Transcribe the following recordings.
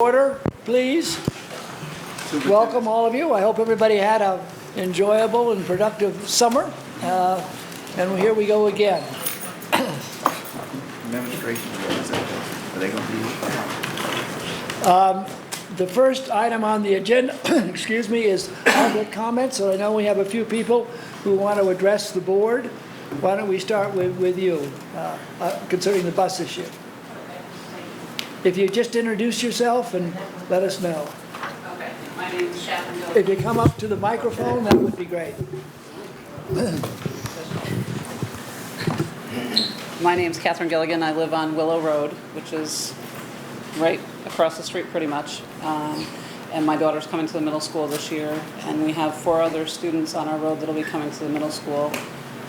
Order, please. Welcome all of you. I hope everybody had an enjoyable and productive summer. And here we go again. Administration, are they going to be? The first item on the agenda, excuse me, is public comments. So I know we have a few people who want to address the board. Why don't we start with you concerning the bus issue? If you just introduce yourself and let us know. Okay, my name is Catherine Gilligan. If you come up to the microphone, that would be great. My name's Catherine Gilligan. I live on Willow Road, which is right across the street pretty much. And my daughter's coming to the middle school this year. And we have 4 other students on our road that'll be coming to the middle school.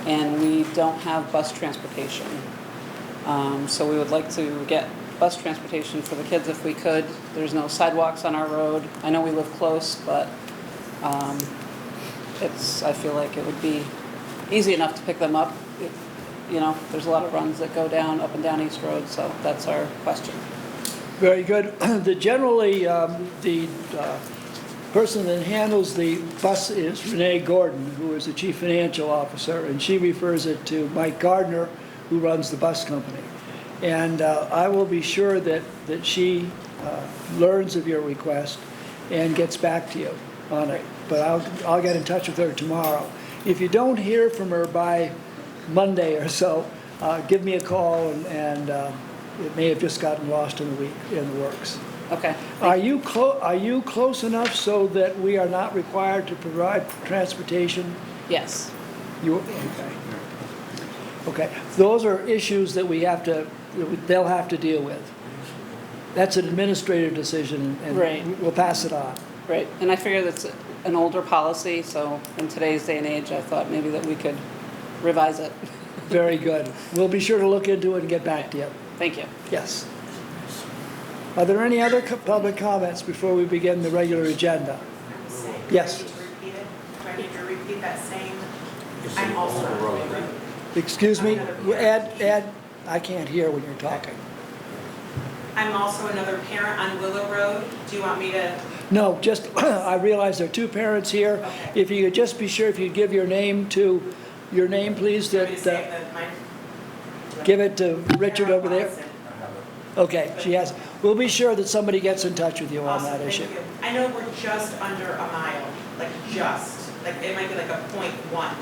And we don't have bus transportation. So we would like to get bus transportation for the kids if we could. There's no sidewalks on our road. I know we live close, but I feel like it would be easy enough to pick them up. There's a lot of runs that go up and down East Road, so that's our question. Very good. The person that handles the bus is Renee Gordon, who is the Chief Financial Officer, and she refers it to Mike Gardner, who runs the bus company. And I will be sure that she learns of your request and gets back to you on it. But I'll get in touch with her tomorrow. If you don't hear from her by Monday or so, give me a call, and it may have just gotten lost in the works. Okay. Are you close enough so that we are not required to provide transportation? Yes. Okay. Okay. Those are issues that they'll have to deal with. That's an administrative decision, and Right. We'll pass it on. Right, and I figure that's an older policy, so in today's day and age, I thought maybe that we could revise it. Very good. We'll be sure to look into it and get back to you. Thank you. Yes. Are there any other public comments before we begin the regular agenda? Yes. Do I need to repeat that same? I'm also on Willow Road. Excuse me? Ed, I can't hear when you're talking. I'm also another parent on Willow Road. Do you want me to? No, just, I realize there are 2 parents here. Okay. If you could just be sure, if you'd give your name, please, Do you want me to that, say that mine? give it to Richard over there. Okay, she has. We'll be sure that somebody gets in touch with you on Awesome, that thank issue. you. I know we're just under a mile, it might be like a 0.1.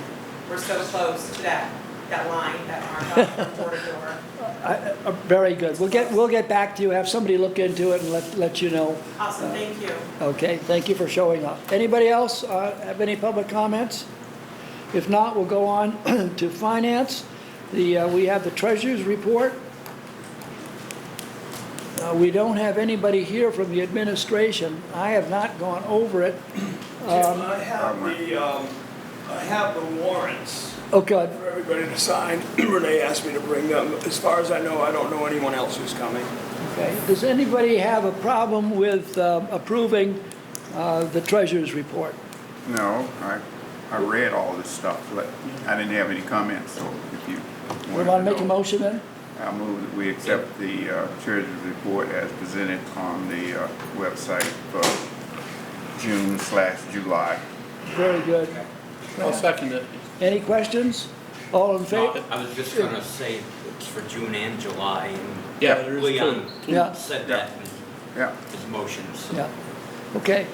We're so close to that line, that markup from door to door. Very good. We'll get back to you, have somebody look into it and let you know. Awesome, thank you. Okay, thank you for showing up. Anybody else have any public comments? If not, we'll go on to finance. We have the treasurer's report. We don't have anybody here from the administration. I have not gone over it. I have the warrants Oh, good. for everybody to sign. Renee asked me to bring them. As far as I know, I don't know anyone else who's coming. Okay. Does anybody have a problem with approving the treasurer's report? No, I read all this stuff, but I didn't have any comments, so if you We want to make a motion then? I move that we accept the treasurer's report as presented on the website for June/July. Very good. I'll second it. Any questions? All in favor? I was just gonna say it's for June and July, and Yeah, there is Leon Yeah. said that Yeah. in his motions. Yeah. Okay.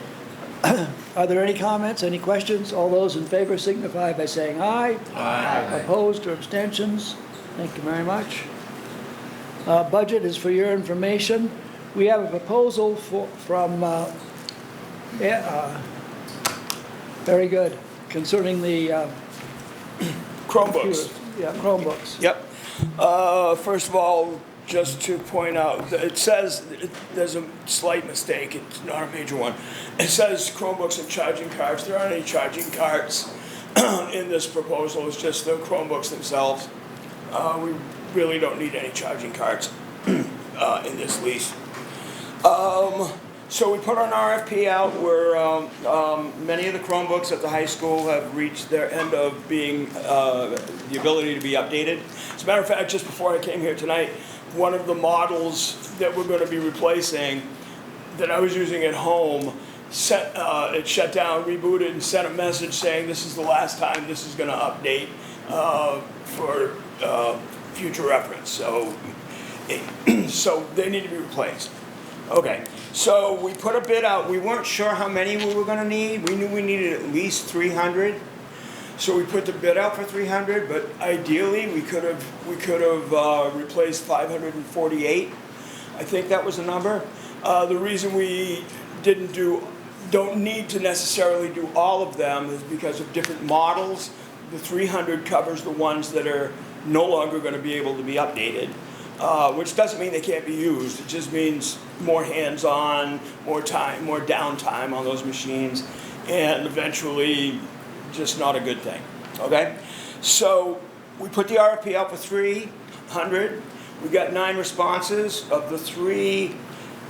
Are there any comments, any questions? All those in favor signify by saying aye. Aye. Opposed or abstentions? Thank you very much. Budget is for your information. We have a proposal from, very good, concerning the Chromebooks. Yeah, Chromebooks. Yep. First of all, just to point out, it says, there's a slight mistake, it's not a major one. It says Chromebooks and charging cards. There aren't any charging cards in this proposal, it's just the Chromebooks themselves. We really don't need any charging cards in this lease. So we put an RFP out where many of the Chromebooks at the high school have reached their end of being the ability to be updated. As a matter of fact, just before I came here tonight, one of the models that we're going to be replacing that I was using at home, it shut down, rebooted, and sent a message saying this is the last time this is going to update for future reference. So, so they need to be replaced. Okay, so we put a bid out. We weren't sure how many we were going to need. We knew we needed at least 300. So we put the bid out for 300, but ideally we could have replaced 548. I think that was the number. The reason we don't need to necessarily do all of them is because of different models. The 300 covers the ones that are no longer going to be able to be updated, which doesn't mean they can't be used. It just means more hands-on, more time, more downtime on those machines, and eventually just not a good thing. Okay? So we put the RFP out for 300. We got 9 responses. Of the 3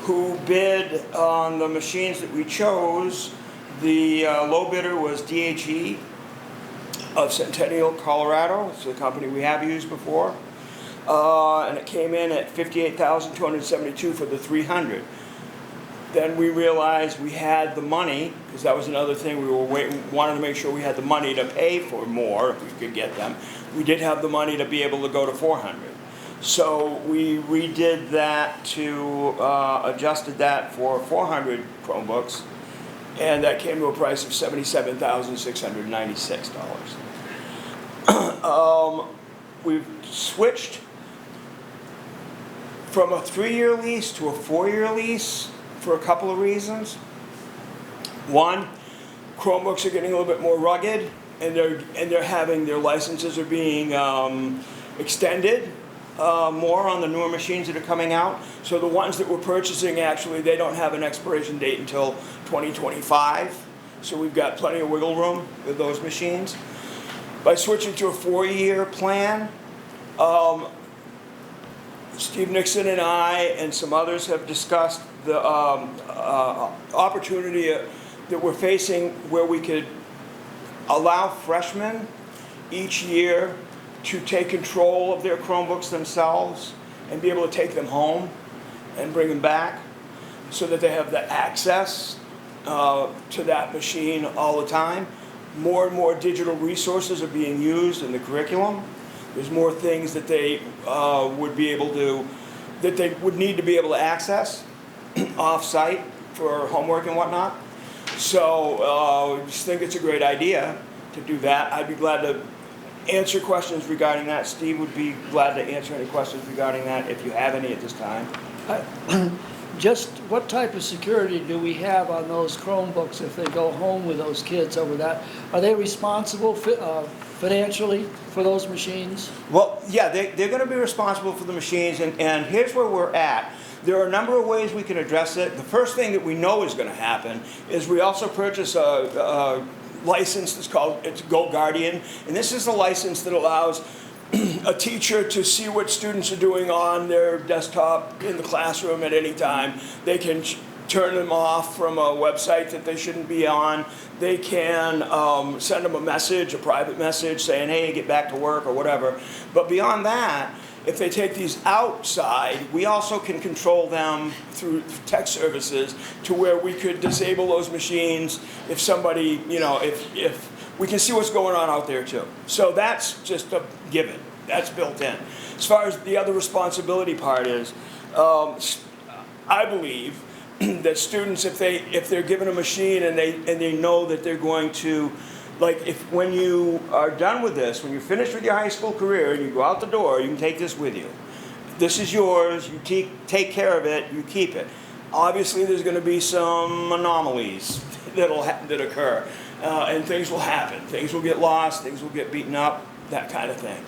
who bid on the machines that we chose, the low bidder was DHE of Centennial, Colorado. It's a company we have used before. And it came in at $58,272 for the 300. Then we realized we had the money, because that was another thing we were wanted to make sure we had the money to pay for more if we could get them. We did have the money to be able to go to 400. So we redid that to, adjusted that for 400 Chromebooks, and that came to a price of $77,696. We've switched from a 3-year lease to a 4-year lease for a couple of reasons. One, Chromebooks are getting a little bit more rugged, and they're having their licenses are being extended more on the newer machines that are coming out. So the ones that we're purchasing, actually, they don't have an expiration date until 2025. So we've got plenty of wiggle room with those machines. By switching to a 4-year plan, Steve Nixon and I and some others have discussed the opportunity that we're facing where we could allow freshmen each year to take control of their Chromebooks themselves and be able to take them home and bring them back so that they have the access to that machine all the time. More and more digital resources are being used in the curriculum. There's more things that they would need to be able to access off-site for homework and whatnot. So I just think it's a great idea to do that. I'd be glad to answer questions regarding that. Steve would be glad to answer any questions regarding that if you have any at this time. Just what type of security do we have on those Chromebooks if they go home with those kids over that? Are they responsible financially for those machines? Well, yeah, they're going to be responsible for the machines, and here's where we're at. There are a number of ways we can address it. The first thing that we know is going to happen is we also purchase a license that's called Go Guardian, and this is a license that allows a teacher to see what students are doing on their desktop in the classroom at any time. They can turn them off from a website that they shouldn't be on. They can send them a message, a private message saying, hey, get back to work or whatever. But beyond that, if they take these outside, we also can control them through tech services to where we could disable those machines if somebody, if we can see what's going on out there too. So that's just a given. That's built in. As far as the other responsibility part is, I believe that students, if they're given a machine and they know that they're going to, like when you are done with this, when you're finished with your high school career and you go out the door, you can take this with you. This is yours. You take care of it. You keep it. Obviously, there's going to be some anomalies that occur. And things will happen. Things will get lost. Things will get beaten up. That kind of thing.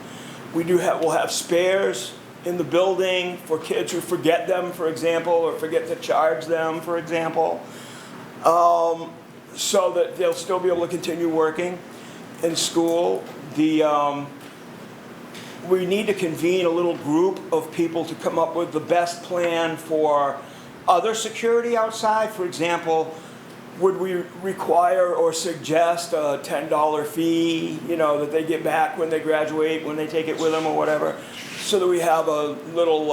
We'll have spares in the building for kids who forget them, for example, or forget to charge them, for example, so that they'll still be able to continue working in school. We need to convene a little group of people to come up with the best plan for other security outside. For example, would we require or suggest a $10 fee, that they get back when they graduate, when they take it with them or whatever, so that we have a little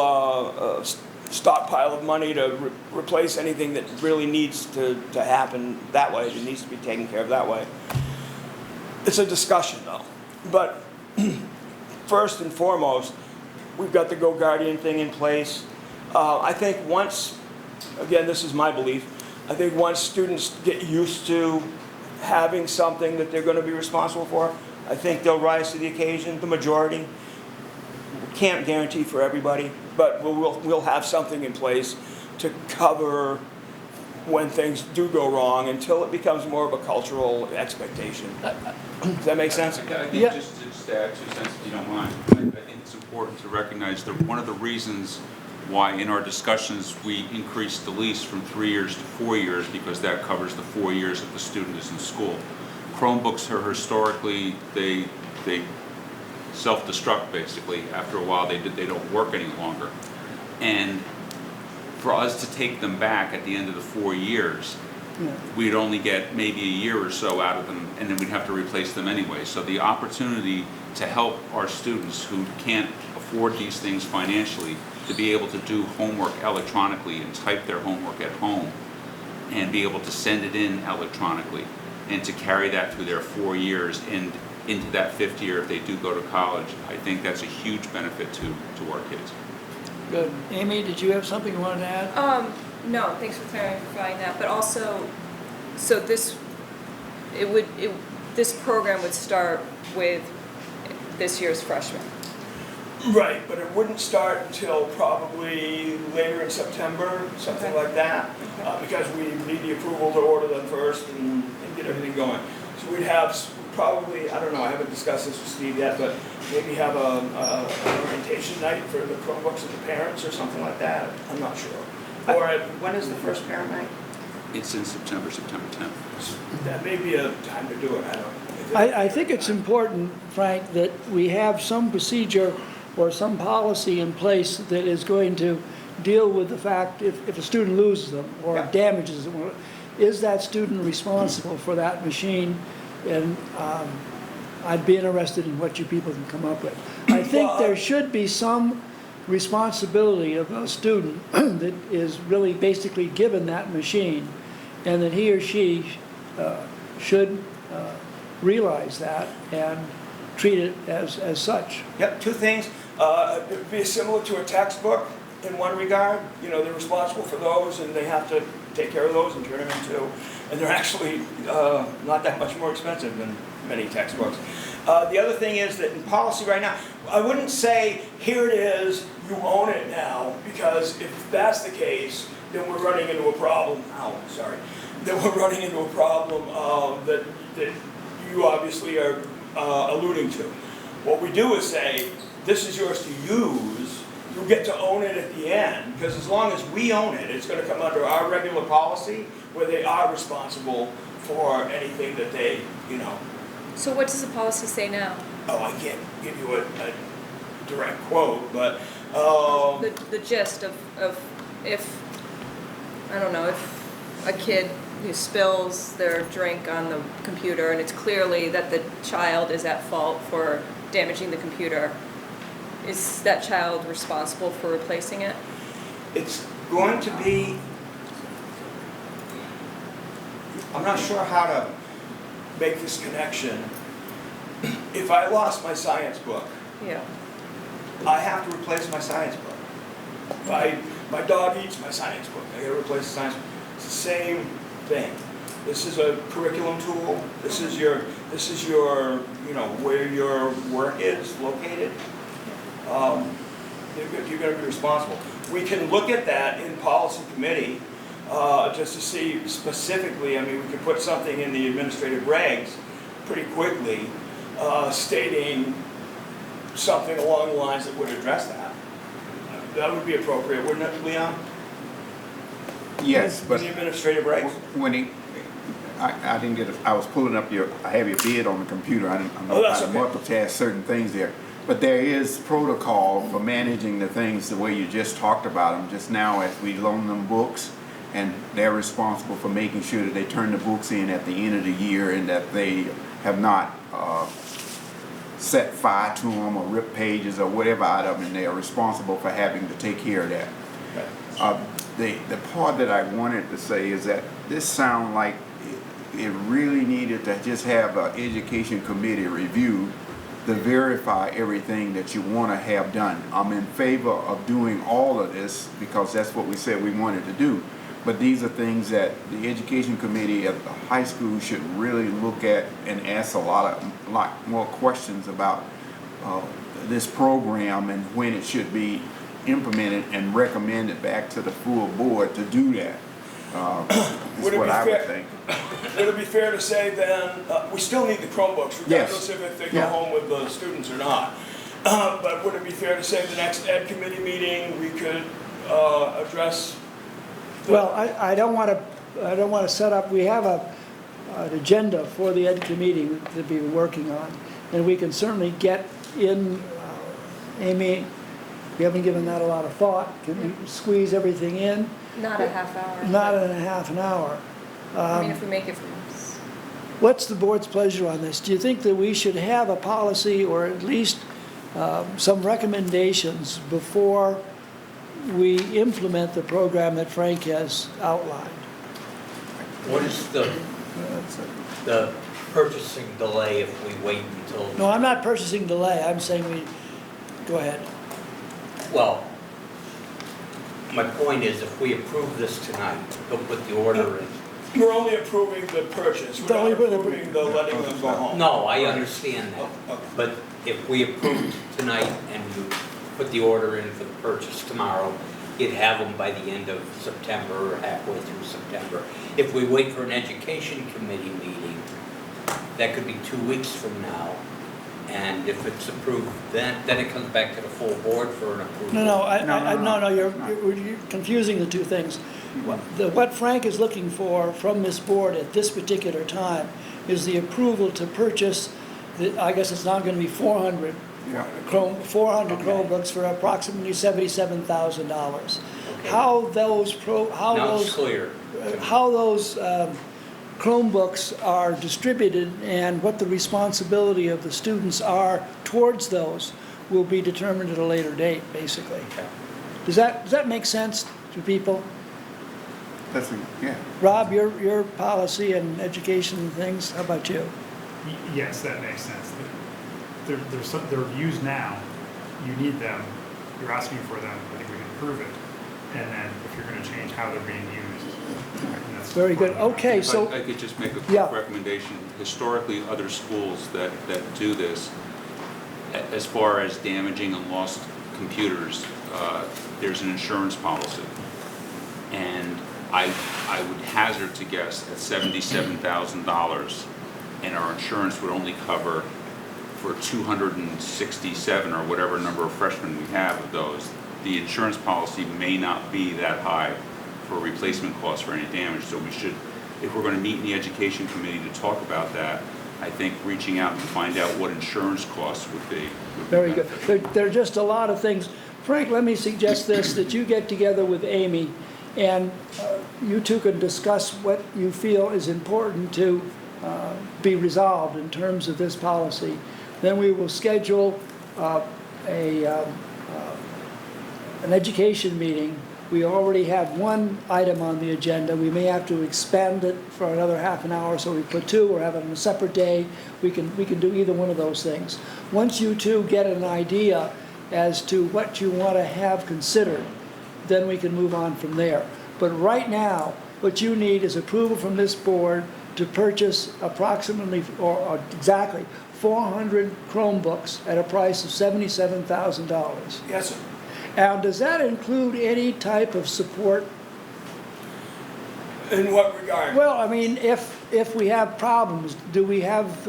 stockpile of money to replace anything that really needs to happen that way, that needs to be taken care of that way. It's a discussion though. But first and foremost, we've got the Go Guardian thing in place. I think once, again, this is my belief, I think once students get used to having something that they're going to be responsible for, I think they'll rise to the occasion, the majority. We can't guarantee for everybody, but we'll have something in place to cover when things do go wrong until it becomes more of a cultural expectation. Does that make sense? I think Yeah. just to add 2 cents, if you don't mind, I think it's important to recognize that one of the reasons why in our discussions we increased the lease from 3 years to 4 years, because that covers the 4 years that the student is in school. Chromebooks are historically, they self-destruct basically. After a while they don't work any longer. And for us to take them back at the end of the 4 years, we'd only get maybe a year or so out of them, and then we'd have to replace them anyway. So the opportunity to help our students who can't afford these things financially to be able to do homework electronically and type their homework at home and be able to send it in electronically and to carry that through their 4 years and into that 5th year if they do go to college, I think that's a huge benefit to our kids. Good. Amy, did you have something you wanted to add? No, thanks for clarifying that, but also, so this program would start with this year's freshmen. Right, but it wouldn't start until probably later in September, something Okay. like that, because we need the approval to order them first and get everything going. So we'd have probably, I don't know, I haven't discussed this with Steve yet, but maybe have an orientation night for the Chromebooks and the parents or something like that. I'm not sure. Or When is the first parent night? It's in September 10th. that may be a time to do it, I don't know. I think it's important, Frank, that we have some procedure or some policy in place that is going to deal with the fact if a student loses them or Yeah. damages them, is that student responsible for that machine? And I'd be interested in what you people can come up with. I think there should be some responsibility of a student that is really basically given that machine, and that he or she should realize that and treat it as such. Yep, 2 things. It'd be similar to a textbook in one regard. You know, they're responsible for those and they have to take care of those and turn them into, and they're actually not that much more expensive than many textbooks. The other thing is that in policy right now, I wouldn't say, here it is, you own it now, because if that's the case, then we're running into a problem. Then we're running into a problem that you obviously are alluding to. What we do is say, this is yours to use, you get to own it at the end, because as long as we own it, it's going to come under our regular policy where they are responsible for anything that they, you know. So what does the policy say now? Oh, I can't give you a direct quote, but The gist of if, I don't know, if a kid who spills their drink on the computer and it's clearly that the child is at fault for damaging the computer, is that child responsible for replacing it? it's going to be, I'm not sure how to make this connection. If I lost my science book, Yeah. I have to replace my science book. My dog eats my science book, I gotta replace the science book. It's the same thing. This is a curriculum tool, this is your, you know, where your work is located. You're gonna be responsible. We can look at that in policy committee, just to see specifically, I mean, we could put something in the administrative regs pretty quickly, stating something along the lines that would address that. That would be appropriate, wouldn't it, Leon? Yes, but The administrative regs? when I didn't get, I was pulling up I have your bid on the computer, I don't Oh, know that's how to okay. multitask certain things there. But there is protocol for managing the things the way you just talked about them just now as we loan them books. And they're responsible for making sure that they turn the books in at the end of the year and that they have not set fire to them or ripped pages or whatever out of them, and they are responsible for having to take care of that. The part that I wanted to say is that this sound like it really needed to just have an education committee review to verify everything that you want to have done. I'm in favor of doing all of this because that's what we said we wanted to do. But these are things that the education committee at the high school should really look at and ask a lot more questions about this program and when it should be implemented and recommended back to the full board to do that. Is what I would think. Would it be fair to say then, we still need the Chromebooks, regardless of if they go home with the students or not. But would it be fair to say the next ed committee meeting, we could address? Well, I don't want to set up, we have an agenda for the ed committee to be working on, and we can certainly get in, Amy, we haven't given that a lot of thought. Can we squeeze everything in? Not a half hour. Not in a half an hour. I mean, if we make it. What's the board's pleasure on this? Do you think that we should have a policy or at least some recommendations before we implement the program that Frank has outlined? What is the purchasing delay if we wait until? No, I'm not purchasing delay. I'm saying we, go ahead. Well, my point is if we approve this tonight, he'll put the order in. We're only approving the purchase, we're not approving the letting them go home. No, I understand that. Okay. But if we approve tonight and you put the order in for the purchase tomorrow, you'd have them by the end of September or halfway through September. If we wait for an education committee meeting, that could be 2 weeks from now. And if it's approved, then it comes back to the full board for an approval. No, you're confusing the two things. What Frank is looking for from this board at this particular time is the approval to purchase, I guess it's now going to be 400 Chromebooks for approximately $77,000. Okay. How those Chromebooks are distributed and what the responsibility of the students are towards those will be determined at a later date, basically. Okay. Does that make sense to people? Yeah. Rob, your policy and education things, how about you? Yes, that makes sense. They're used now. You need them. You're asking for them. I think we can approve it. And then if you're going to change how they're being used. And that's Very good. Okay, If so I could just make a quick Yeah. recommendation. Historically, other schools that do this, as far as damaging and lost computers, there's an insurance policy. And I would hazard to guess at $77,000, and our insurance would only cover for 267 or whatever number of freshmen we have of those. The insurance policy may not be that high for replacement costs for any damage, so we should, if we're going to meet in the education committee to talk about that, I think reaching out and find out what insurance costs would be. very good. There are just a lot of things. Frank, let me suggest this, that you get together with Amy and you two can discuss what you feel is important to be resolved in terms of this policy. Then we will schedule an education meeting. We already have one item on the agenda. We may have to expand it for another half an hour, so we put two or have it on a separate day. We can do either one of those things. Once you two get an idea as to what you want to have considered, then we can move on from there. But right now, what you need is approval from this board to purchase approximately, or exactly, 400 Chromebooks at a price of $77,000. Yes, sir. Now, does that include any type of support? In what regard? Well, I mean, if we have problems, do we have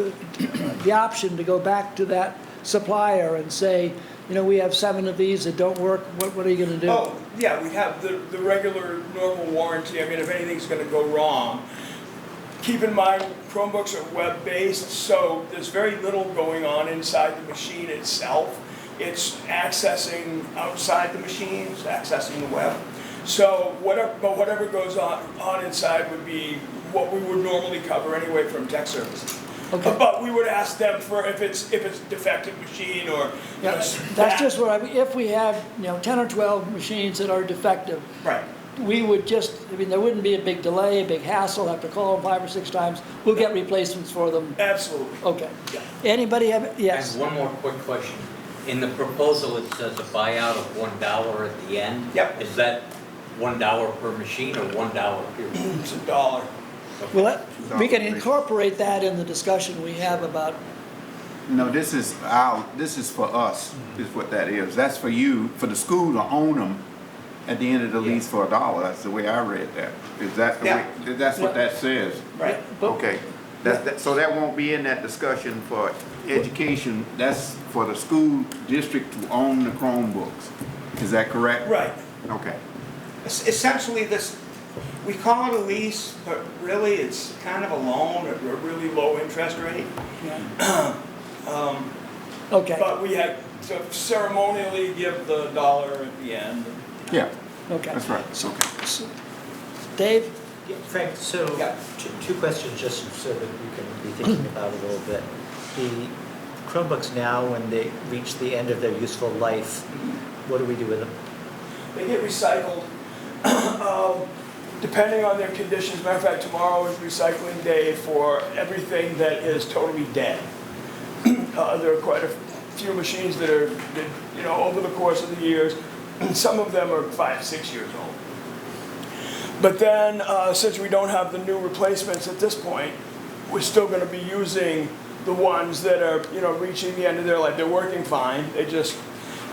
the option to go back to that supplier and say, you know, we have 7 of these that don't work, what are you going to do? Oh, yeah, we have the regular normal warranty. I mean, if anything's going to go wrong. Keep in mind, Chromebooks are web-based, so there's very little going on inside the machine itself. It's accessing outside the machines, accessing the web. So whatever goes on inside would be what we would normally cover anyway from tech services. Okay. But we would ask them for if it's defective machine or, you know, Yeah, that's just what if we have, 10 or 12 machines that are defective, Right. we would just, there wouldn't be a big delay, a big hassle, have to call them 5 or 6 times. We'll get replacements for them. Absolutely. Okay. Yeah. Anybody have, yes? And one more quick question. In the proposal, it says a buyout of $1 at the end. Yep. Is that $1 per machine or $1 period? It's $1. Well, we can incorporate that in the discussion we have about, No, this is for us, is what that is. That's for you, for the school to own them at the end of the lease for $1. That's the way I read that. Is that the way, that's what that says? Right. Okay. So that won't be in that discussion for education. That's for the school district to own the Chromebooks. Is that correct? Right. Okay. Essentially, we call it a lease, but really it's kind of a loan at a really low interest rate. okay, But we had to ceremonially give the $1 at the end. Yeah, okay. that's right. Okay. So, Dave? Yeah, Frank, so Yeah. two questions just so that we can be thinking about a little bit. The Chromebooks now, when they reach the end of their useful life, what do we do with them? They get recycled, depending on their conditions. Matter of fact, tomorrow is recycling day for everything that is totally dead. There are quite a few machines that are, over the course of the years, some of them are 5, 6 years old. But then, since we don't have the new replacements at this point, we're still going to be using the ones that are, reaching the end of their life. They're working fine. They just,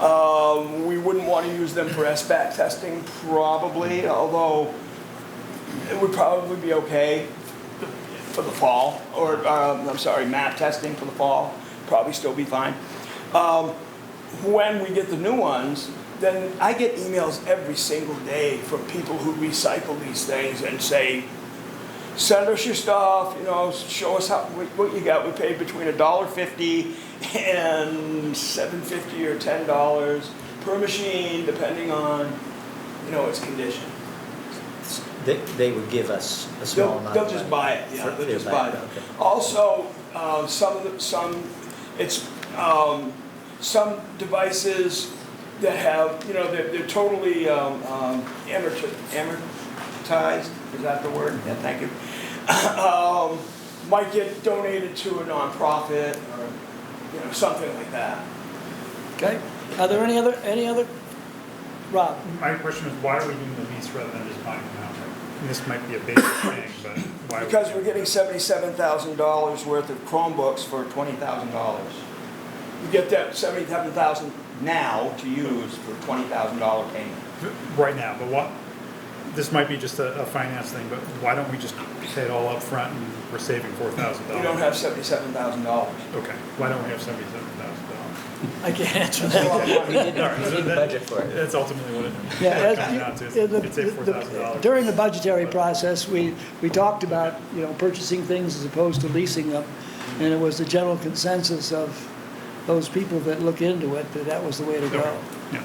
we wouldn't want to use them for SBAT testing probably, although it would probably be okay for the fall, or, MAP testing for the fall, probably still be fine. When we get the new ones, then I get emails every single day from people who recycle these things and say, send us your stuff, show us what you got. We pay between $1.50 and $7.50 or $10 per machine, depending on, its condition. They would give us a small amount. They'll just buy it, yeah, they'll just buy it. Okay. Also, some devices that have, they're totally amortized, is that the word? Yeah, thank you. Might get donated to a nonprofit or, something like that. Okay. Are there any other, Rob? My question is, why are we doing the lease rather than just buying them outright? And this might be a basic thing, but why? Because we're getting $77,000 worth of Chromebooks for $20,000. You get that $77,000 now to use for $20,000 payment. Right now, but this might be just a finance thing, but why don't we just pay it all up front and we're saving $4,000? We don't have $77,000. Okay, why don't we have $77,000? I can't answer that. We didn't budget for it. That's ultimately what it Yeah, comes down to. It's say $4,000. during the budgetary process, we talked about, purchasing things as opposed to leasing them. And it was the general consensus of those people that look into it, that was the way to go. Yeah.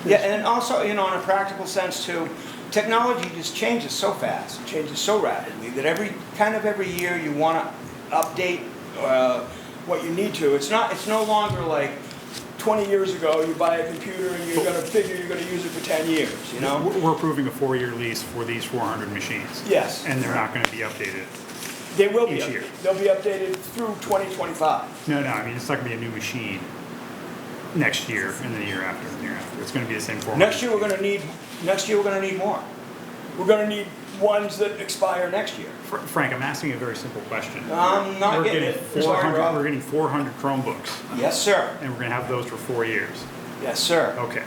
Yeah, and also, in a practical sense too, technology just changes so fast, it changes so rapidly that every year you want to update what you need to. It's no longer like 20 years ago you buy a computer and you're going to figure you're going to use it for 10 years, We're approving a 4-year lease for these 400 machines. Yes. And they're not going to be updated. They will be each updated. year. They'll be updated through 2025. No, I mean, it's not going to be a new machine next year and the year after and the year after. It's going to be the same 400. Next year we're going to need more. We're going to need ones that expire next year. Frank, I'm asking a very simple question. I'm not We're getting getting it. Sorry, Rob. We're getting 400 Chromebooks, Yes, sir. and we're going to have those for 4 years. Yes, sir. Okay.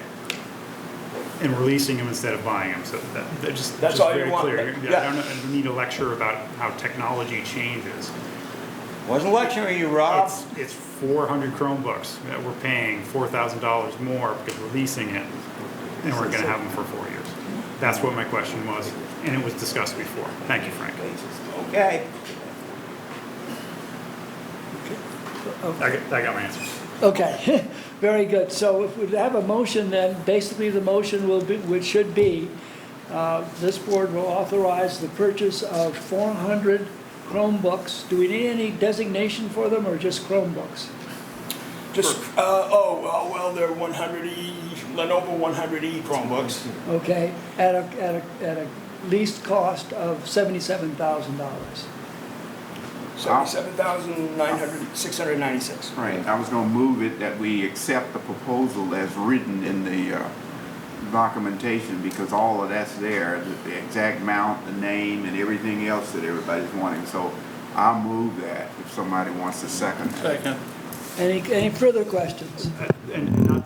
And we're leasing them instead of buying them, so that's That's all you very want, clear. yeah. I don't need a lecture about how technology changes. Wasn't lecturing you, Rob. It's 400 Chromebooks that we're paying $4,000 more because we're leasing it, and we're going to have them for 4 years. That's what my question was, and it was discussed before. Thank you, Frank. Okay. I got my answers. Okay, very good. So if we have a motion, then basically the motion should be, this board will authorize the purchase of 400 Chromebooks. Do we need any designation for them or just Chromebooks? Just, they're 100E, Lenovo 100E Chromebooks. Okay, at a least cost of $77,000. 696. Right, I was gonna move it that we accept the proposal as written in the documentation, because all of that's there, the exact amount, the name, and everything else that everybody's wanting. So I'll move that if somebody wants to second that. Second. Any further questions? And I'm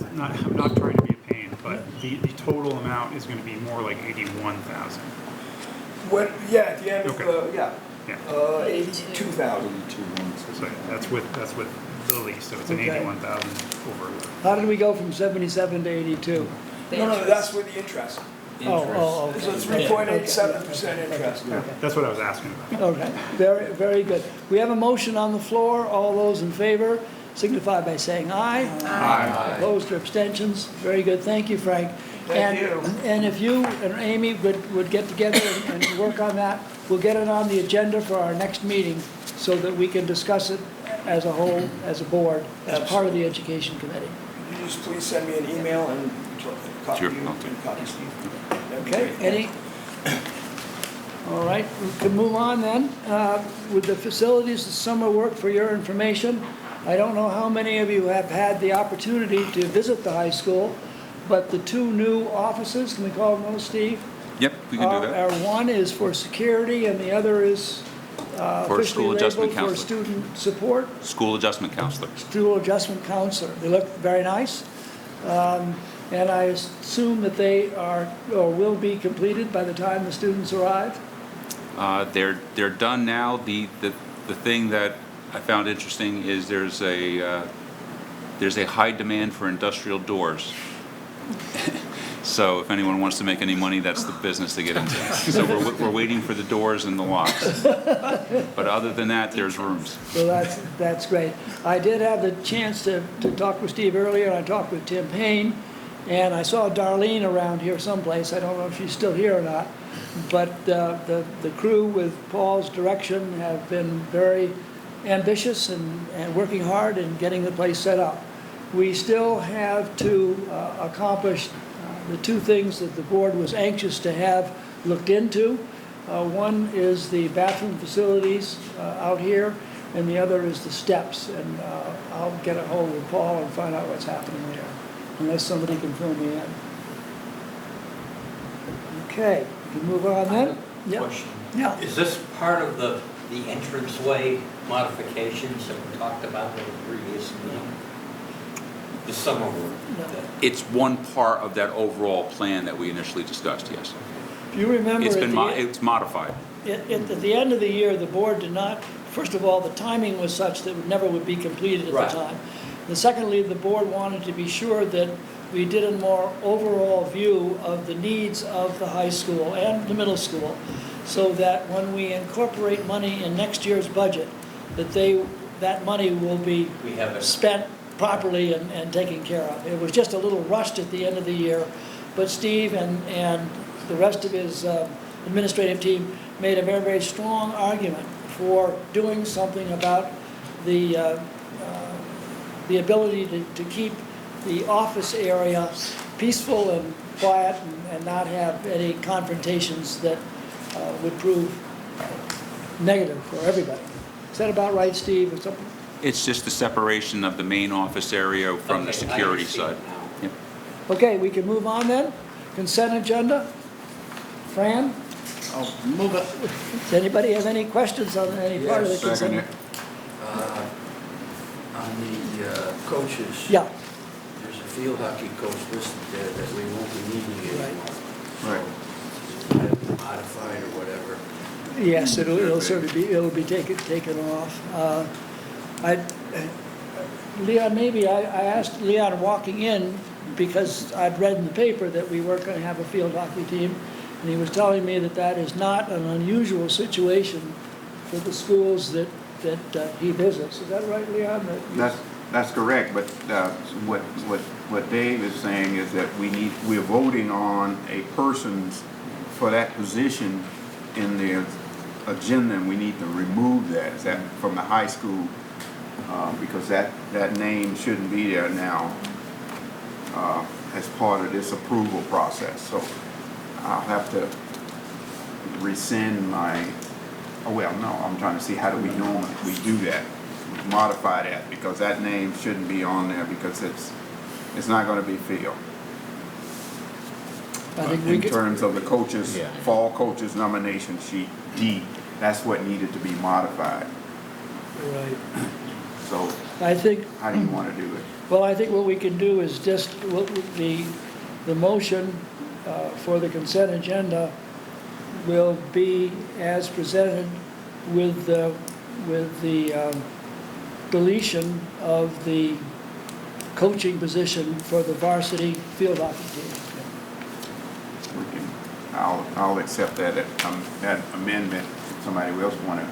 not trying to be a pain, but the total amount is gonna be more like 81,000. What, yeah, at the end of, Okay. yeah, Yeah, 82,000. so that's with the lease, so it's an Okay. 81,000 over. How did we go from 77 to 82? No, that's with the interest. Oh, So okay. 3.87% interest. That's what I was asking about. Okay, very good. We have a motion on the floor. All those in favor signify by saying aye. Aye. Opposed or abstentions? Very good. Thank you, Frank. Thank you. And if you and Amy would get together and work on that, we'll get it on the agenda for our next meeting so that we can discuss it as a whole, as a board, as part of the education committee. Could you just please send me an email and copy Sure, you I'll do. and copy Steve? That'd be Okay, great. any? All right, we can move on then. With the facilities, the summer work, for your information, I don't know how many of you have had the opportunity to visit the high school, but the two new offices, can we call them those, Steve? Yep, we can do that. One is for security and the other is For school officially adjustment labeled for counselor. student support, School adjustment counselor. school adjustment counselor. They look very nice. And I assume that they are, or will be completed by the time the students arrive? They're done now. The thing that I found interesting is there's a high demand for industrial doors. So if anyone wants to make any money, that's the business to get into. So we're waiting for the doors and the locks. But other than that, there's rooms. So that's great. I did have the chance to talk with Steve earlier, and I talked with Tim Payne, and I saw Darlene around here someplace. I don't know if she's still here or not. But the crew, with Paul's direction, have been very ambitious and working hard in getting the place set up. We still have to accomplish the two things that the board was anxious to have looked into. One is the bathroom facilities out here, and the other is the steps. And I'll get a hold of Paul and find out what's happening there, unless somebody can fill me in. Okay, we can move on then? Yep. Question. Yeah. Is this part of the entranceway modifications that we talked about in the previous meeting? The summer work? It's one part of that overall plan that we initially discussed, yes. If you remember, It's modified. at the end of the year, the board did not, first of all, the timing was such that it never would be completed at Right. the time. And secondly, the board wanted to be sure that we did a more overall view of the needs of the high school and the middle school, so that when we incorporate money in next year's budget, that money will be We have it. spent properly and taken care of. It was just a little rushed at the end of the year, but Steve and the rest of his administrative team made a very, very strong argument for doing something about the ability to keep the office area peaceful and quiet and not have any confrontations that would prove negative for everybody. Is that about right, Steve? Or something? It's just the separation of the main office area from the Okay, I security see it side. now. Yep. Okay, we can move on then. Consent agenda. Fran, I'll move it. does anybody have any questions on any part of the Yes, second consent? it. On the coaches. Yeah, There's a field hockey coach listed there that we won't be needing anymore. Right. Modified or whatever. yes, it'll certainly be taken off. Leon, maybe I asked Leon walking in, because I'd read in the paper that we weren't going to have a field hockey team, and he was telling me that is not an unusual situation for the schools that he visits. Is that right, Leon? That's correct, but what Dave is saying is that we're voting on a person for that position in the agenda, and we need to remove that, is that from the high school, because that name shouldn't be there now as part of this approval process. So I'll have to rescind my, oh, well, no, I'm trying to see how do we normally, we do that, modify that, because that name shouldn't be on there because it's not gonna be filled. I think we In could, terms of the coaches, Yeah. fall coaches nomination sheet, D, that's what needed to be modified. right. So I think, how do you wanna do it? well, I think what we can do is just, the motion for the consent agenda will be as presented with the deletion of the coaching position for the varsity field hockey team. We can, I'll accept that amendment. Somebody else wanna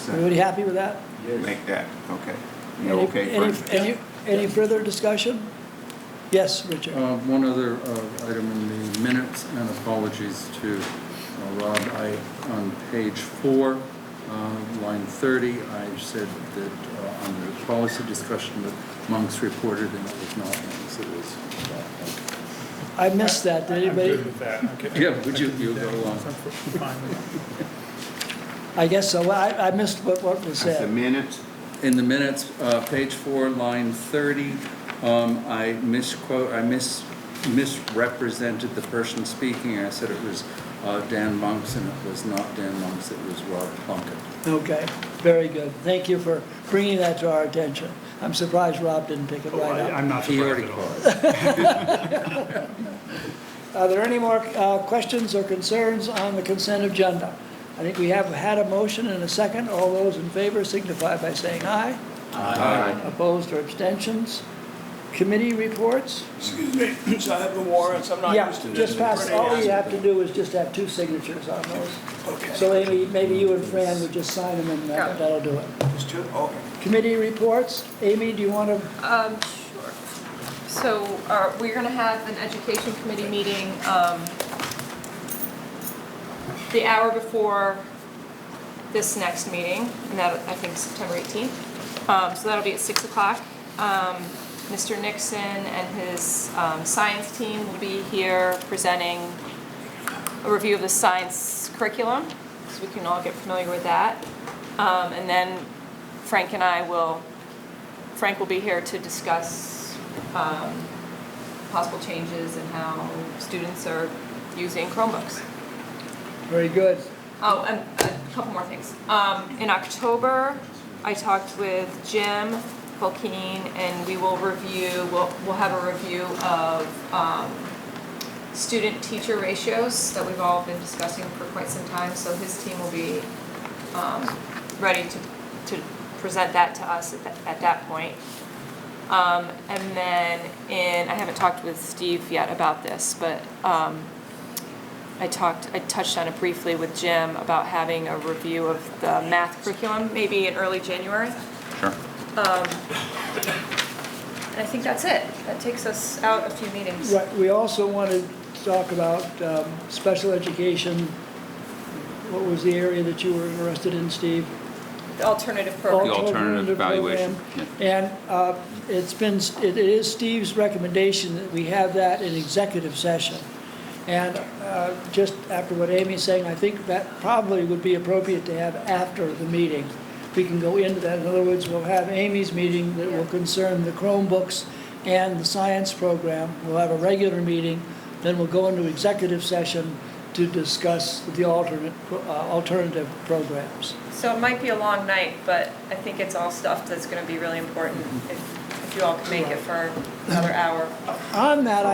Everybody happy with that? make that, okay. You Any- okay, any- Frank? Any further discussion? Yes, Richard? One other item in the minutes, and apologies to Rob. On page 4, line 30, I said that on the policy discussion that monks reported, and it was not monks, it was. I missed that, did I'm anybody? good with that. Okay. Yeah, would you go along? I'm fine with that. I guess so, I missed what was That's the said. minutes. In the minutes, page 4, line 30, I misrepresented the person speaking. I said it was Dan Monks, and it was not Dan Monks, it was Rob Plunkett. Okay, very good. Thank you for bringing that to our attention. I'm surprised Rob didn't pick it Oh, right up. I'm not He surprised already at all. called. Are there any more questions or concerns on the consent agenda? I think we have had a motion and a second. All those in favor signify by saying aye. Aye. Opposed or abstentions? Committee reports? Excuse me, so I have the warrants, I'm not Yeah, used to this. just pass, all you have to do is just have 2 signatures on those. Okay. So Amy, maybe you and Fran would just sign them and that'll do it. Just 2, okay. Committee reports? Amy, do you want to? Sure. So, we're gonna have an education committee meeting, the hour before this next meeting, and that, I think, is September 18th. So that'll be at 6 o'clock. Mr. Nixon and his science team will be here presenting a review of the science curriculum, so we can all get familiar with that. And then Frank will be here to discuss possible changes in how students are using Chromebooks. Very good. Oh, and a couple more things. In October, I talked with Jim Volkeen, and we will we'll have a review of student-teacher ratios that we've all been discussing for quite some time. So his team will be ready to present that to us at that point. And then I haven't talked with Steve yet about this, but I touched on it briefly with Jim about having a review of the math curriculum, maybe in early January. Sure. And I think that's it. That takes us out a few meetings. Right, we also want to talk about special education. What was the area that you were interested in, Steve? The alternative program. The alternative evaluation, program. And it is Steve's recommendation that we have that in executive session. And just after what Amy's saying, I think that probably would be appropriate to have after the meeting. We can go into that. In other words, we'll have Amy's meeting that will concern the Chromebooks and the science program. We'll have a regular meeting, then we'll go into executive session to discuss the alternative programs. So it might be a long night, but I think it's all stuff that's going to be really important if you all can make it for another hour. On that,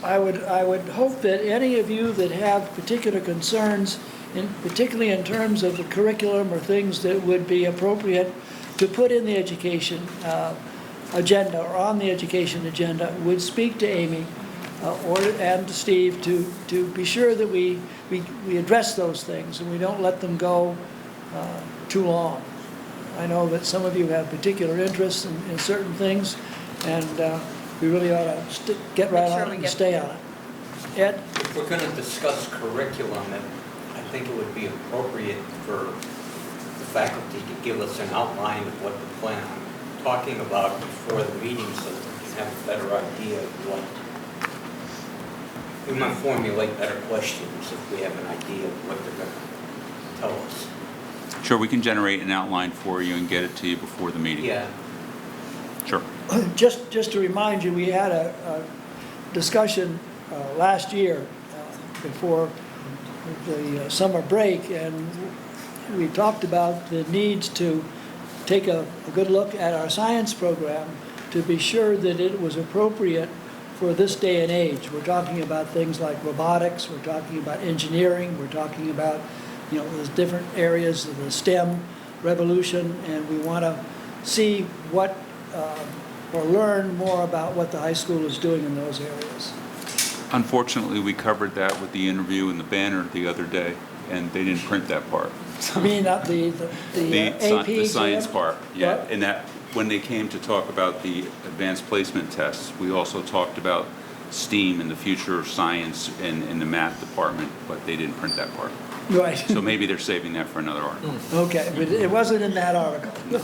I would hope that any of you that have particular concerns, particularly in terms of the curriculum or things that would be appropriate to put in the education agenda or on the education agenda, would speak to Amy and to Steve to be sure that we address those things and we don't let them go too long. I know that some of you have particular interests in certain things, and we really ought to get right on it and stay on it. Ed? If we're gonna discuss curriculum, I think it would be appropriate for the faculty to give us an outline of what the plan I'm talking about before the meeting so that we can have a better idea of what, we might formulate better questions if we have an idea of what they're going to tell us. Sure, we can generate an outline for you and get it to you before the meeting. Yeah. Sure. Just to remind you, we had a discussion last year before the summer break, and we talked about the needs to take a good look at our science program to be sure that it was appropriate for this day and age. We're talking about things like robotics, we're talking about engineering, we're talking about, you know, there's different areas of the STEM revolution, and we want to see what, or learn more about what the high school is doing in those areas. Unfortunately, we covered that with the interview and the banner the other day, and they didn't print that part. I mean, the AP The science exam? part, yeah. What? And that, when they came to talk about the advanced placement tests, we also talked about STEAM and the future of science in the math department, but they didn't print that part. Right. So maybe they're saving that for another article. Okay, but it wasn't in that article.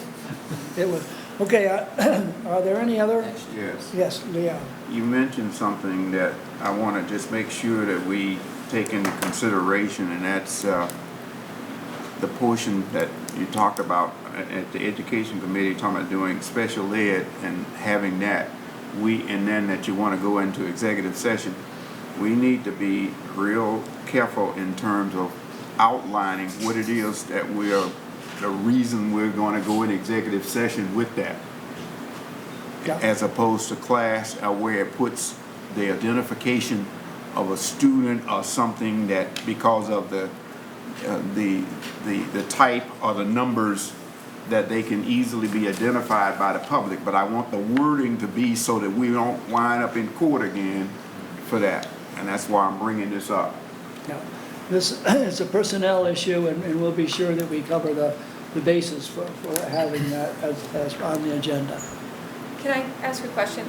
It was, okay, are there any other? Yes. Yes, Leon. You mentioned something that I want to just make sure that we take into consideration, and that's the portion that you talked about at the Education Committee, talking about doing special ed and having that. And then that you want to go into executive session. We need to be real careful in terms of outlining what it is that the reason we're going to go in executive session with that. Yeah. As opposed to class where it puts the identification of a student or something that because of the type or the numbers that they can easily be identified by the public. But I want the wording to be so that we don't wind up in court again for that. And that's why I'm bringing this up. Yeah. This is a personnel issue, and we'll be sure that we cover the basis for having that as on the agenda. Can I ask a question?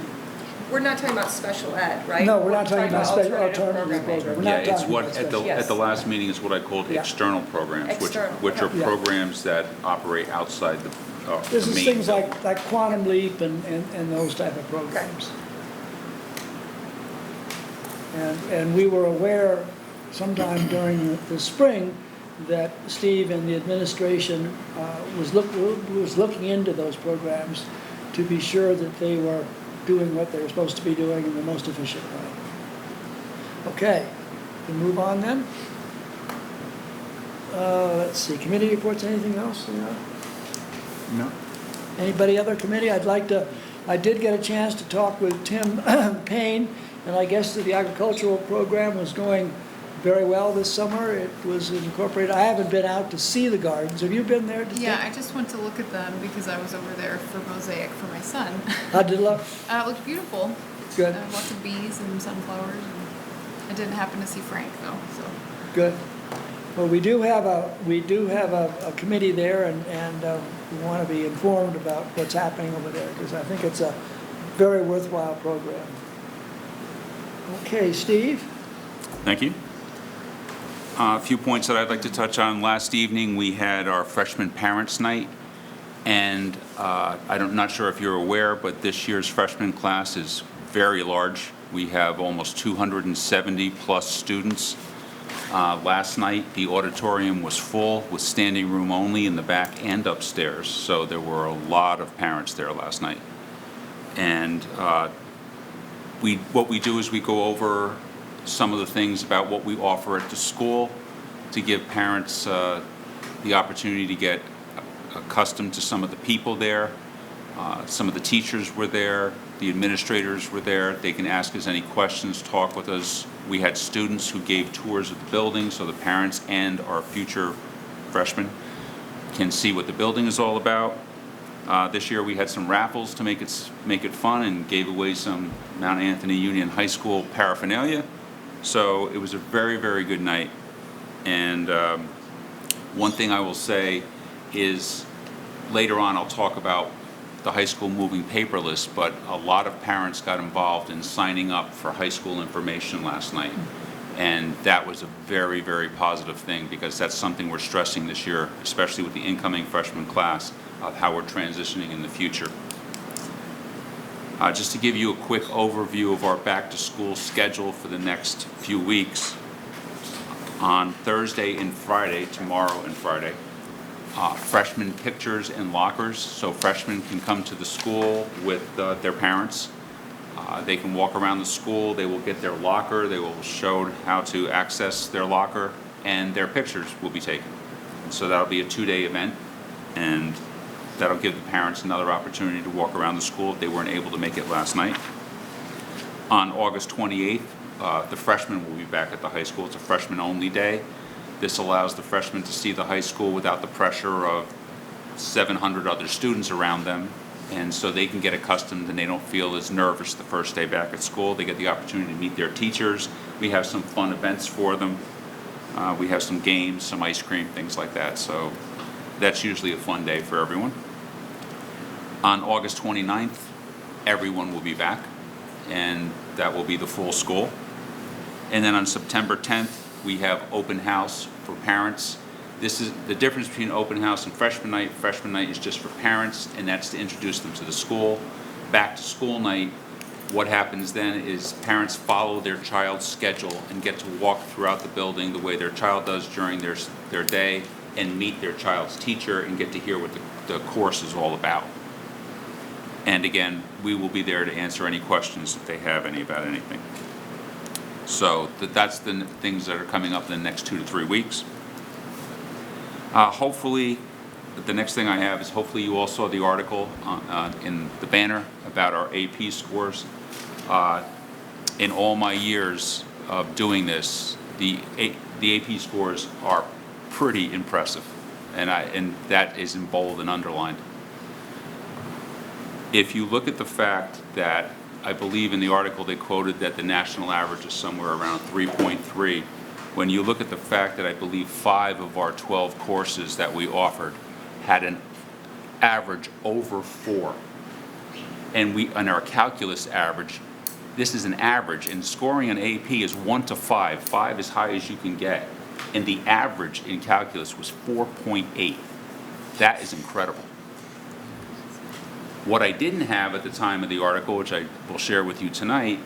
We're not talking about special ed, right? No, we're not talking about special alternative programming. program. We're Yeah, not it's talking what, about at special. the last meeting is what I called Yeah. external programs, External, which are yeah. programs that operate outside the This the is main things building. like Quantum Leap and those type of programs. And we were aware sometime during the spring that Steve and the administration was looking into those programs to be sure that they were doing what they were supposed to be doing in the most efficient way. Okay, we move on then. Let's see, committee reports, anything else? No? Anybody other committee? I did get a chance to talk with Tim Payne, and I guess that the agricultural program was going very well this summer. It was incorporated. I haven't been out to see the gardens. Have you been there? Yeah, I just went to look at them because I was over there for mosaic for my son. How did it look? It looked beautiful. Good. Lots of bees and sunflowers. And I didn't happen to see Frank though. So Good. Well, we do have a committee there, and we want to be informed about what's happening over there because I think it's a very worthwhile program. Okay, Steve? Thank you. A few points that I'd like to touch on. Last evening, we had our freshman parents' night, and I'm not sure if you're aware, but this year's freshman class is very large. We have almost 270 plus students. Last night, the auditorium was full with standing room only in the back and upstairs, so there were a lot of parents there last night. And what we do is we go over some of the things about what we offer at the school to give parents the opportunity to get accustomed to some of the people there. Some of the teachers were there, the administrators were there. They can ask us any questions, talk with us. We had students who gave tours of the building so the parents and our future freshmen can see what the building is all about. This year we had some raffles to make it fun and gave away some Mount Anthony Union High School paraphernalia. So it was a very, very good night. And one thing I will say is later on I'll talk about the high school moving paperless, but a lot of parents got involved in signing up for high school information last night. And that was a very, very positive thing, because that's something we're stressing this year, especially with the incoming freshman class, of how we're transitioning in the future. Just to give you a quick overview of our back-to-school schedule for the next few weeks. On Thursday and Friday, tomorrow and Friday, freshman pictures and lockers, so freshmen can come to the school with their parents. They can walk around the school, they will get their locker, they will show how to access their locker, and their pictures will be taken. So that'll be a 2-day event, and that'll give the parents another opportunity to walk around the school if they weren't able to make it last night. On August 28th, the freshmen will be back at the high school. It's a freshman-only day. This allows the freshmen to see the high school without the pressure of 700 other students around them, and so they can get accustomed and they don't feel as nervous the first day back at school. They get the opportunity to meet their teachers. We have some fun events for them. We have some games, some ice cream, things like that. So that's usually a fun day for everyone. On August 29th, everyone will be back, and that will be the full school. And then on September 10th, we have open house for parents. This is the difference between open house and freshman night. Freshman night is just for parents, and that's to introduce them to the school. Back to school night, what happens then is parents follow their child's schedule and get to walk throughout the building the way their child does during their day, and meet their child's teacher and get to hear what the course is all about. And again, we will be there to answer any questions if they have any about anything. So that's the things that are coming up in the next 2 to 3 weeks. Hopefully, the next thing I have is, hopefully you all saw the article in the banner about our AP scores. In all my years of doing this, the AP scores are pretty impressive, and that is in bold and underlined. If you look at the fact that, I believe in the article they quoted that the national average is somewhere around 3.3. When you look at the fact that I believe 5 of our 12 courses that we offered had an average over 4, and our calculus average, this is an average, and scoring an AP is 1 to 5, 5 as high as you can get, and the average in calculus was 4.8. That is incredible. What I didn't have at the time of the article, which I will share with you tonight,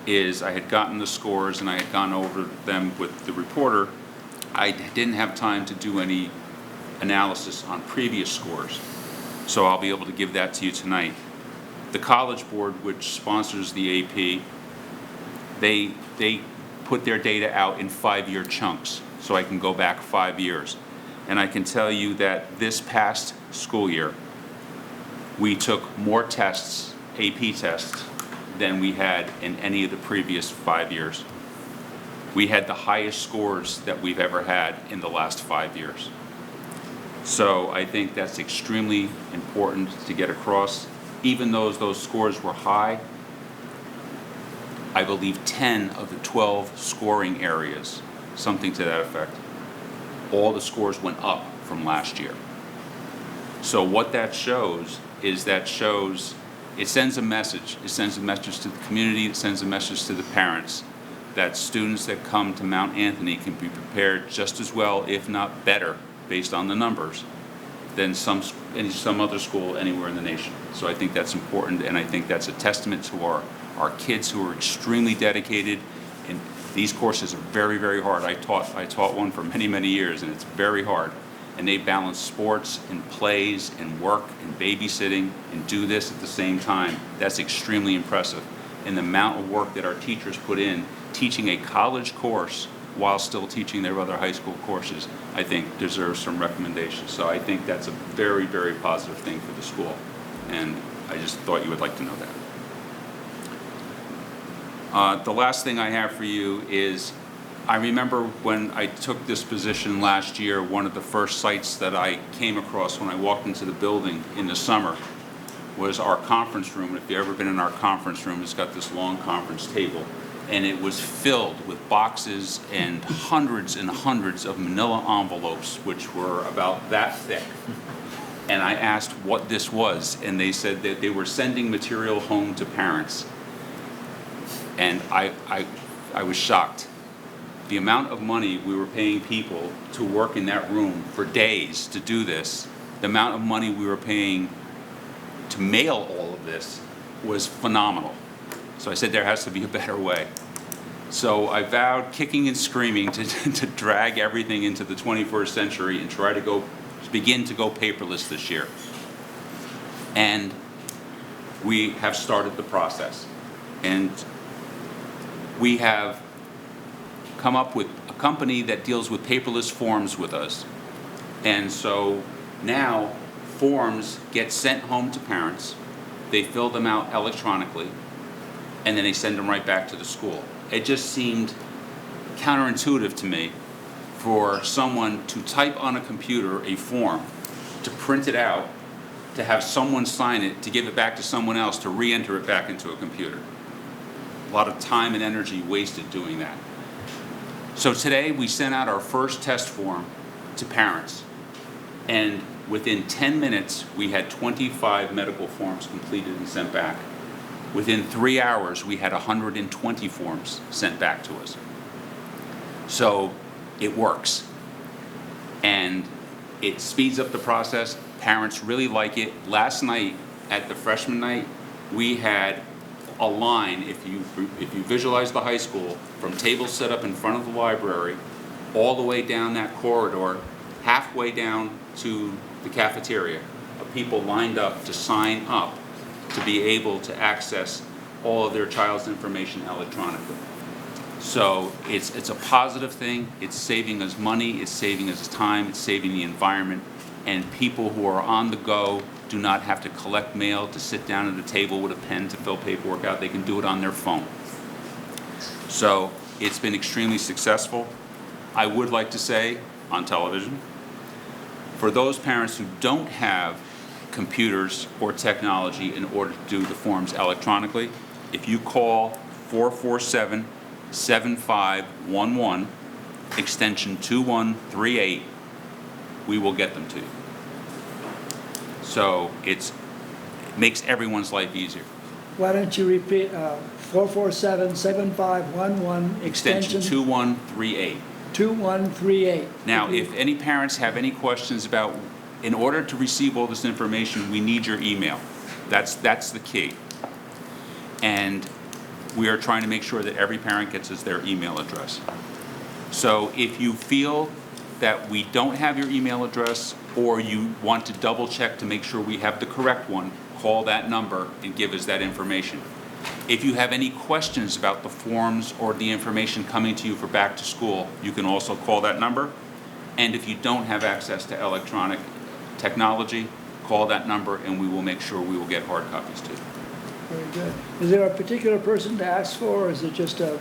is I had gotten the scores and I had gone over them with the reporter. I didn't have time to do any analysis on previous scores, so I'll be able to give that to you tonight. The College Board, which sponsors the AP, they put their data out in 5-year chunks, so I can go back 5 years. And I can tell you that this past school year, we took more tests, AP tests, than we had in any of the previous 5 years. We had the highest scores that we've ever had in the last 5 years. So I think that's extremely important to get across. Even though those scores were high, I believe 10 of the 12 scoring areas, something to that effect, all the scores went up from last year. So what that shows is it sends a message. It sends a message to the community, it sends a message to the parents that students that come to Mount Anthony can be prepared just as well, if not better, based on the numbers, than some other school anywhere in the nation. So I think that's important, and I think that's a testament to our kids who are extremely dedicated. And these courses are very, very hard. I taught one for many, many years, and it's very hard. And they balance sports and plays and work and babysitting and do this at the same time. That's extremely impressive. And the amount of work that our teachers put in teaching a college course while still teaching their other high school courses, I think deserves some recommendations. So I think that's a very, very positive thing for the school. And I just thought you would like to know that. The last thing I have for you is, I remember when I took this position last year, one of the first sites that I came across when I walked into the building in the summer was our conference room. If you've ever been in our conference room, it's got this long conference table, and it was filled with boxes and hundreds of manila envelopes, which were about that thick. And I asked what this was, and they said that they were sending material home to parents. And I was shocked. the amount of money we were paying people to work in that room for days to do this, the amount of money we were paying to mail all of this was phenomenal. So I said there has to be a better way. So I vowed, kicking and screaming, to drag everything into the 21st century and try to begin to go paperless this year. And we have started the process. And we have come up with a company that deals with paperless forms with us. And so now forms get sent home to parents, they fill them out electronically, and then they send them right back to the school. It just seemed counterintuitive to me for someone to type on a computer a form, to print it out, to have someone sign it, to give it back to someone else, to re-enter it back into a computer. A lot of time and energy wasted doing that. So today we sent out our first test form to parents, and within 10 minutes we had 25 medical forms completed and sent back. Within 3 hours we had 120 forms sent back to us. So it works, and it speeds up the process. Parents really like it. Last night at the freshman night, we had a line, if you visualize the high school, from tables set up in front of the library, all the way down that corridor, halfway down to the cafeteria, of people lined up to sign up to be able to access all of their child's information electronically. So it's a positive thing. It's saving us money, it's saving us time, it's saving the environment, and people who are on the go do not have to collect mail, to sit down at a table with a pen to fill paperwork out. They can do it on their phone. So it's been extremely successful. I would like to say on television, for those parents who don't have computers or technology in order to do the forms electronically, if you call 447-7511, extension 2138, we will get them to you. So it makes everyone's life easier. Why don't you repeat, 447-7511, Extension 2138. 2138. Now, if any parents have any questions about, in order to receive all this information, we need your email. That's the key. And we are trying to make sure that every parent gets us their email address. So if you feel that we don't have your email address, or you want to double check to make sure we have the correct one, call that number and give us that information. If you have any questions about the forms or the information coming to you for back to school, you can also call that number. And if you don't have access to electronic technology, call that number and we will make sure we will get hard copies to you. Very good. Is there a particular person to ask for, or is it just a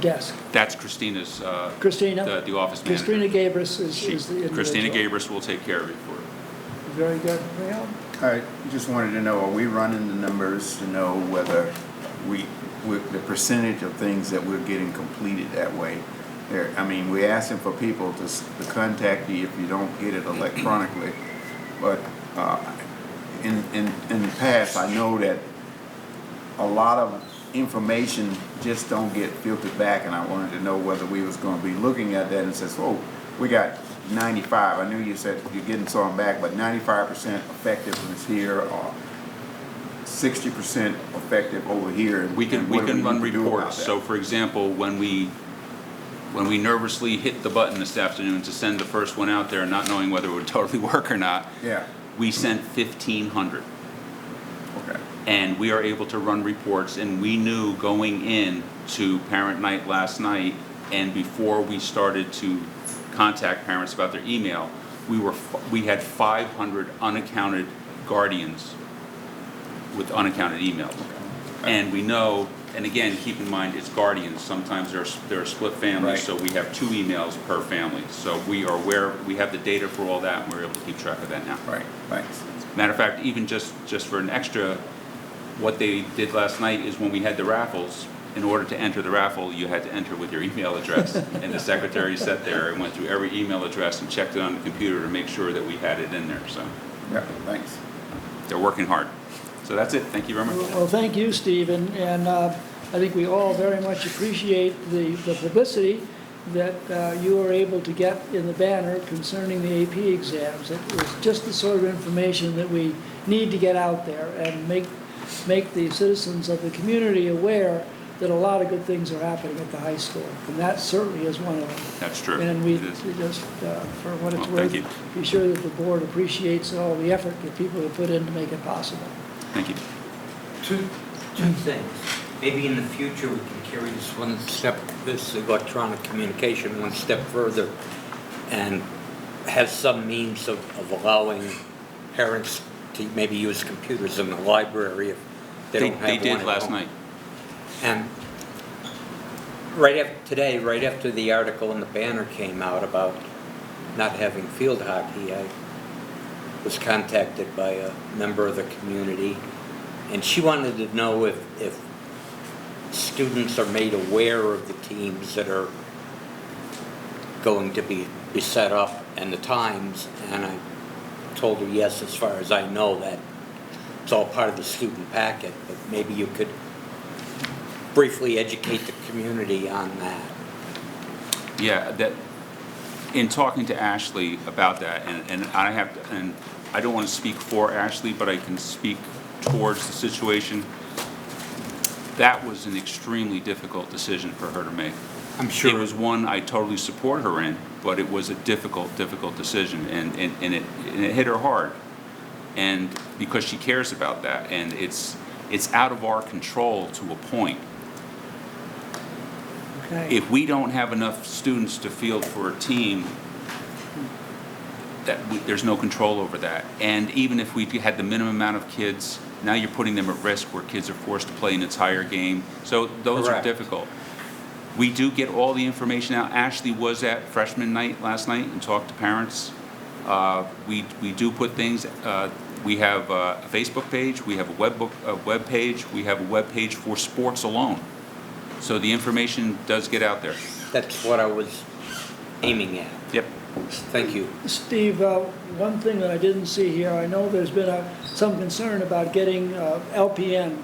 desk? That's Christina's, Christina? the office manager. Christina Gabris is the individual. Christina Gabris will take care of it for you. Very good. Well, I just wanted to know, are we running the numbers to know whether the percentage of things that we're getting completed that way? I mean, we're asking for people to contact you if you don't get it electronically, but in the past, I know that a lot of information just don't get filtered back, and I wanted to know whether we was going to be looking at that and says, oh, we got 95. I knew you said you're getting some back, but 95% effectiveness here, or 60% effective over here. And We can run need to do about reports. that? So for example, when we nervously hit the button this afternoon to send the first one out there, not knowing whether it would totally work or not, Yeah. we sent 1,500. Okay. And we are able to run reports, and we knew going in to parent night last night, and before we started to contact parents about their email, we had 500 unaccounted guardians with unaccounted emails. And we know, and again, keep in mind, it's guardians. Sometimes they're split families, Right. so we have 2 emails per family. So we are aware, we have the data for all that, and we're able to keep track of that now. Right. Thanks. Matter of fact, even just for an extra, what they did last night is when we had the raffles, in order to enter the raffle, you had to enter with your email address. And the secretary sat there and went through every email address and checked it on the computer to make sure that we had it in there. So Yeah. Thanks. they're working hard. So that's it. Thank you very much. well, thank you, Stephen, and I think we all very much appreciate the publicity that you were able to get in the banner concerning the AP exams. It was just the sort of information that we need to get out there and make the citizens of the community aware that a lot of good things are happening at the high school, and that certainly is one of them. That's true. And we It is. just, for what it's Well, thank worth, you. be sure that the board appreciates all the effort that people have put in to make it possible. Thank you. Two things. Maybe in the future, we can carry this electronic communication one step further and have some means of allowing parents to maybe use computers in the library if they don't have one They did at last home. night. And today, right after the article in the banner came out about not having field hockey, I was contacted by a member of the community, and she wanted to know if students are made aware of the teams that are going to be set up and the times, and I told her yes, as far as I know, that it's all part of the student packet, but maybe you could briefly educate the community on that. Yeah, that, in talking to Ashley about that, and I don't want to speak for Ashley, but I can speak towards the situation. That was an extremely difficult decision for her to make. I'm sure. It was one I totally support her in, but it was a difficult decision, and it hit her hard. And because she cares about that, and it's out of our control to a point. Okay. If we don't have enough students to field for a team, there's no control over that. And even if we had the minimum amount of kids, now you're putting them at risk where kids are forced to play an entire game. So those Correct. are difficult. We do get all the information out. Ashley was at freshman night last night and talked to parents. We do put things, we have a Facebook page, we have a web page, we have a web page for sports alone. So the information does get out there. That's what I was aiming at. Yep. Thank you. Steve, one thing that I didn't see here, I know there's been some concern about getting LPN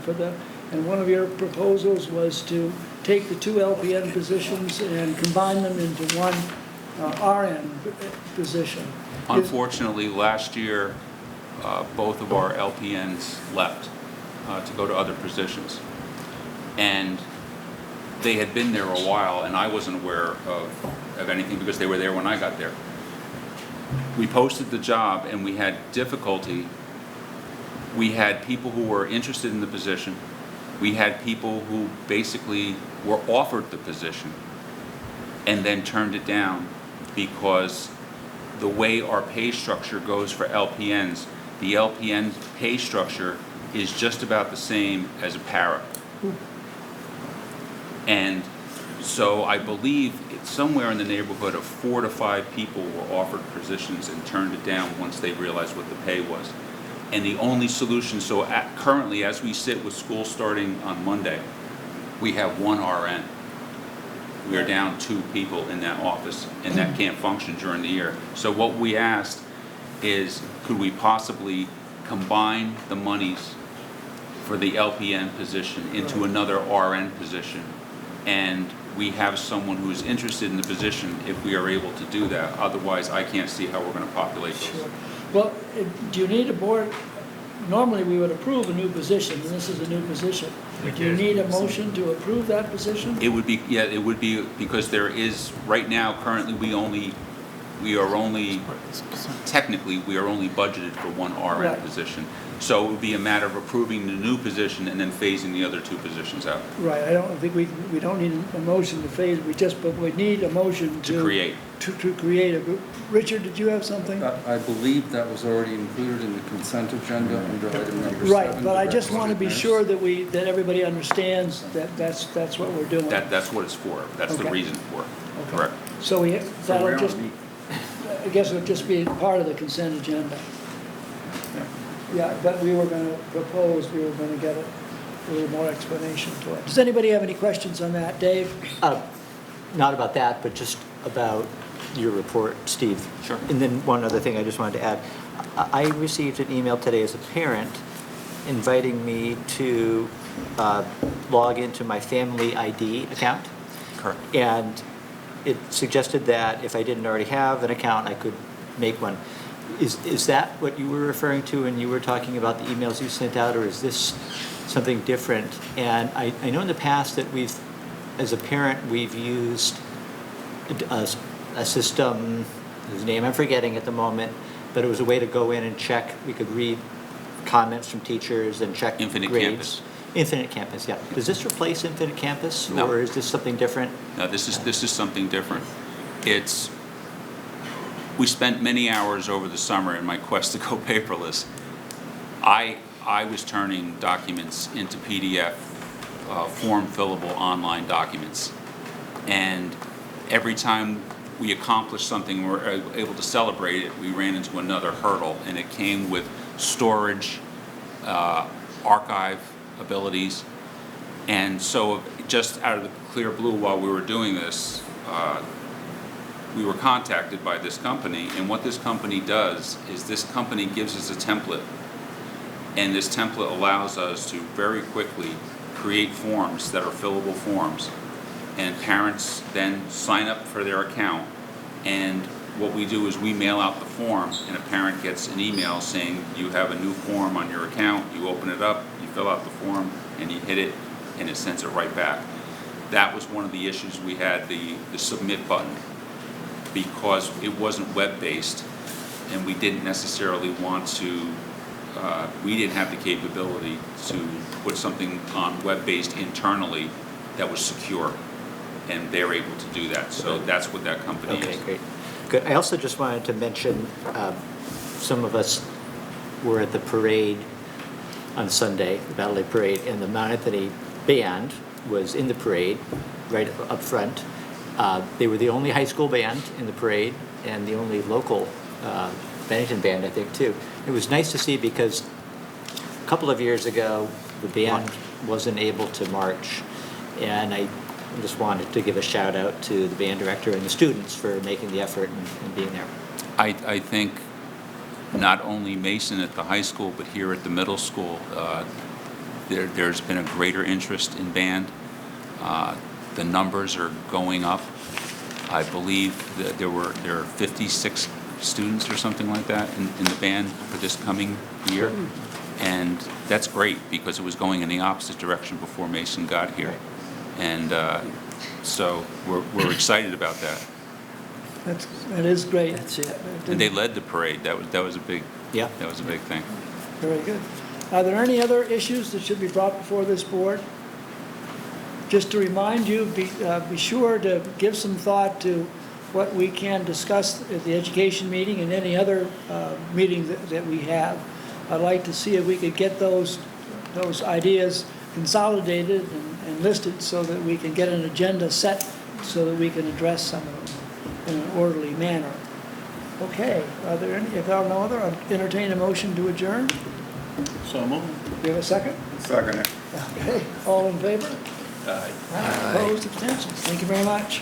and one of your proposals was to take the two LPN positions and combine them into one RN position. Unfortunately, last year, both of our LPNs left to go to other positions. And they had been there a while, and I wasn't aware of anything because they were there when I got there. We posted the job, and we had difficulty. We had people who were interested in the position. We had people who basically were offered the position and then turned it down because the way our pay structure goes for LPNs, the LPN pay structure is just about the same as a para. And so I believe it's somewhere in the neighborhood of 4 to 5 people were offered positions and turned it down once they realized what the pay was. And the only solution, so currently as we sit with school starting on Monday, we have 1 RN. We are down 2 people in that office, and that can't function during the year. So what we asked is, could we possibly combine the monies for the LPN position into another RN position? And we have someone who's interested in the position if we are able to do that. Otherwise, I can't see how we're going to populate those. Sure. Well, do you need a board? Normally, we would approve a new position, and this is a new position. Do you need a motion to approve that position? It would be, yeah, it would be, because there is, right now, currently, technically, we are only budgeted for 1 RN Right. position. So it would be a matter of approving the new position and then phasing the other 2 positions out. Right, I don't think we don't need a motion to phase, but we need a motion To create. To create a group. Richard, did you have something? I believe that was already included in the consent agenda under item number 7. Right, but I just want to be Director's sure that everybody understands that that's what we're doing. That's what it's for. That's the Okay. reason for it. Okay. Correct. So that'll we're just, on I guess it'll just be part of the consent agenda. Yeah, but we were going to get a little more explanation to it. Does anybody have any questions on that? Dave? Not about that, but just about your report, Steve. Sure. And then one other thing I just wanted to add. I received an email today as a parent inviting me to log into my Family ID account. Correct. And it suggested that if I didn't already have an account, I could make one. Is that what you were referring to when you were talking about the emails you sent out, or is this something different? And I know in the past that as a parent, we've used a system whose name I'm forgetting at the moment, but it was a way to go in and check. We could read comments from teachers and check Infinite grades. Campus. Infinite Campus, yeah. Does this replace Infinite Campus, No. or is this something different? No, this is something different. We spent many hours over the summer in my quest to go paperless. I was turning documents into PDF, form fillable online documents. And every time we accomplished something and were able to celebrate it, we ran into another hurdle, and it came with storage, archive abilities. And so just out of the clear blue while we were doing this, we were contacted by this company, and what this company does is this company gives us a template, and this template allows us to very quickly create forms that are fillable forms, and parents then sign up for their account, and what we do is we mail out the form, and a parent gets an email saying you have a new form on your account. You open it up, you fill out the form, and you hit it, and it sends it right back. That was one of the issues we had, the submit button, because it wasn't web-based, and we didn't necessarily want to, we didn't have the capability to put something on web-based internally that was secure, and they're able to do that. So that's what that company is. Okay, great. Good. I also just wanted to mention, some of us were at the parade on Sunday, the Battle Day Parade, and the Mount Anthony Band was in the parade, right up front. They were the only high school band in the parade, and the only local Bennington band, I think, too. It was nice to see because a couple of years ago, the band wasn't able to march, and I just wanted to give a shout out to the band director and the students for making the effort and being there. I think not only Mason at the high school, but here at the middle school, there's been a greater interest in band. The numbers are going up. I believe that there are 56 students or something like that in the band for this coming year. And that's great because it was going in the opposite direction before Mason got here. And so we're excited about that. That is great. That's it. And they led the parade. That was a big thing. Very good. Are there any other issues that should be brought before this board? Just to remind you, be sure to give some thought to what we can discuss at the education meeting and any other meeting that we have. I'd like to see if we could get those ideas consolidated and listed so that we can get an agenda set so that we can address some of them in an orderly manner. Okay, are there any, if there are no other, I'll entertain a motion to adjourn. So moved. Do you have a second? Second it. Okay, all in favor? Aye. Opposed, abstentions? Thank you very much.